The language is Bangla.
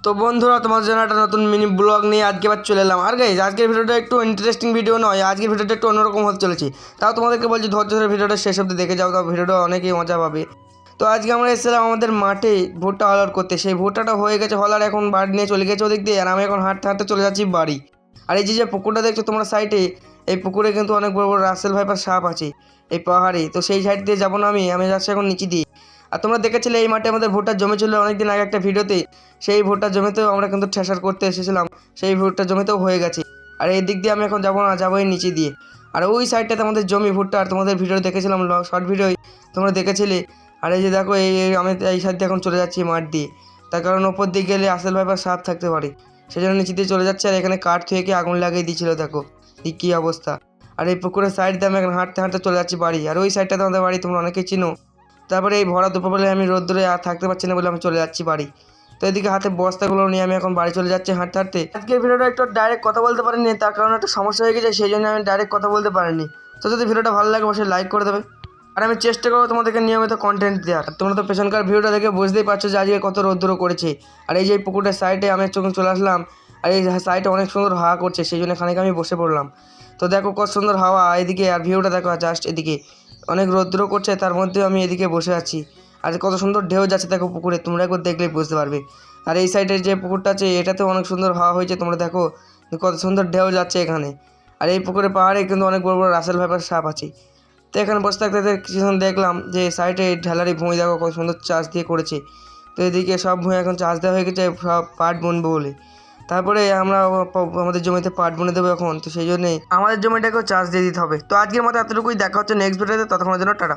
তো বন্ধুরা, তোমাদের জন্য একটা নতুন মিনি ব্লগ নিয়ে আজকে আবার চলে এলাম। আর গাইজ, আজকের ভিডিওটা একটু ইন্টারেস্টিং ভিডিও নয়, আজকের ভিডিওটা একটু অন্যরকম হতে চলেছে। তাও তোমাদেরকে বলছি ধৈর্য ধরে ভিডিওটা শেষ অবধি দেখে যাও, তাও ভিডিওটা অনেকেই মজা পাবে। তো আজকে আমরা এসেছিলাম আমাদের মাঠে ভুট্টা হলার করতে। সেই ভুট্টাটা হয়ে গেছে হলার, এখন বাড়ি নিয়ে চলে গেছে ওদিক দিয়ে, আর আমি এখন হাঁটতে হাঁটতে চলে যাচ্ছি বাড়ি। আর এই যে পুকুরটা দেখছো তোমরা সাইডে, এই পুকুরে কিন্তু অনেক বড় বড় রাসেল ভাইপার সাপ আছে এই পাহাড়ে। তো সেই সাইড দিয়ে যাবো না, আমি যাচ্ছি এখন নিচে দিয়ে। আর তোমরা দেখেছিলে এই মাঠে আমাদের ভুট্টা জমেছিল অনেকদিন আগে একটা ভিডিওতে। সেই ভুট্টা জমিতেও আমরা কিন্তু ঠেসার করতে এসেছিলাম, সেই ভুট্টা জমিতেও হয়ে গেছে। আর এই দিক দিয়ে আমি এখন যাবো না, যাবো এই নিচে দিয়ে। আর ওই সাইডটাতে আমাদের জমি ভুট্টা, আর তোমাদের ভিডিও দেখেছিলাম, শর্ট ভিডিওই তোমরা দেখেছিলে। আর এই যে দেখো, আমি এই সাইড দিয়ে এখন চলে যাচ্ছি মাঠ দিয়ে। তার কারণ ওপর দিকে গেলে আসল ভাইপার সাপ থাকতে পারে, সেই জন্য নিচে দিয়ে চলে যাচ্ছে। আর এখানে কাঠ থেকে আগুন লাগিয়ে দিয়েছিল, দেখো কী অবস্থা। আর এই পুকুরের সাইড দিয়ে আমি এখন হাঁটতে হাঁটতে চলে যাচ্ছি বাড়ি। আর ওই সাইডটাতে আমাদের বাড়ি, তোমরা অনেকেই চিনো। তারপরে এই ভরা দুপুরবেলা আমি রোদ্দুরে আর থাকতে পারছি না বলে আমি চলে যাচ্ছি বাড়ি। তো এদিকে হাতে বস্তাগুলো নিয়ে আমি এখন বাড়ি চলে যাচ্ছি হাঁটতে হাঁটতে। আজকের ভিডিওটা একটু ডাইরেক্ট কথা বলতে পারিনি, তার কারণে একটা সমস্যা হয়ে গেছে, সেই জন্য আমি ডাইরেক্ট কথা বলতে পারিনি। তো যদি ভিডিওটা ভালো লাগে অবশ্যই লাইক করে দেবে। আর আমি চেষ্টা করবো তোমাদেরকে নিয়মিত কন্টেন্ট দেওয়ার। তোমরা তো পেছনকার ভিডিওটা দেখে বুঝতেই পারছো যে আজকে কত রোদ্দুর করেছে। আর এই যে পুকুরের সাইডে আমি চোখে চলে আসলাম, আর এই সাইডে অনেক সুন্দর হাওয়া করছে, সেই জন্য খানিক আমি বসে পড়লাম। তো দেখো কত সুন্দর হাওয়া এদিকে, আর ভিউটা দেখো জাস্ট এদিকে অনেক রোদ্দুর করছে, তার মধ্যেও আমি এদিকে বসে আছি। আর কত সুন্দর ঢেউ যাচ্ছে দেখো পুকুরে, তোমরা একবার দেখলেই বুঝতে পারবে। আর এই সাইডের যে পুকুরটা আছে এটাতেও অনেক সুন্দর হাওয়া হয়েছে, তোমরা দেখো কত সুন্দর ঢেউ যাচ্ছে এখানে। আর এই পুকুরের পাহাড়ে কিন্তু অনেক বড় বড় রাসেল ভাইপার সাপ আছে। তো এখানে বসে থাকতে কিছুক্ষণ দেখলাম যে সাইডে ঢালারি ভুঁই দেখো কত সুন্দর চাষ দিয়ে করেছে। তো এদিকে সব ভুঁই এখন চাষ দেওয়া হয়ে গেছে, সব পাট বুনবো বলে। তারপরে আমরা আমাদের জমিতে পাট বুনে দেবো এখন, তো সেই জন্যে আমাদের জমিটাকেও চাষ দিয়ে দিতে হবে। তো আজকের মতো এতটুকুই, দেখা হচ্ছে নেক্সট ভিডিওতে, ততক্ষণের জন্য টাটা।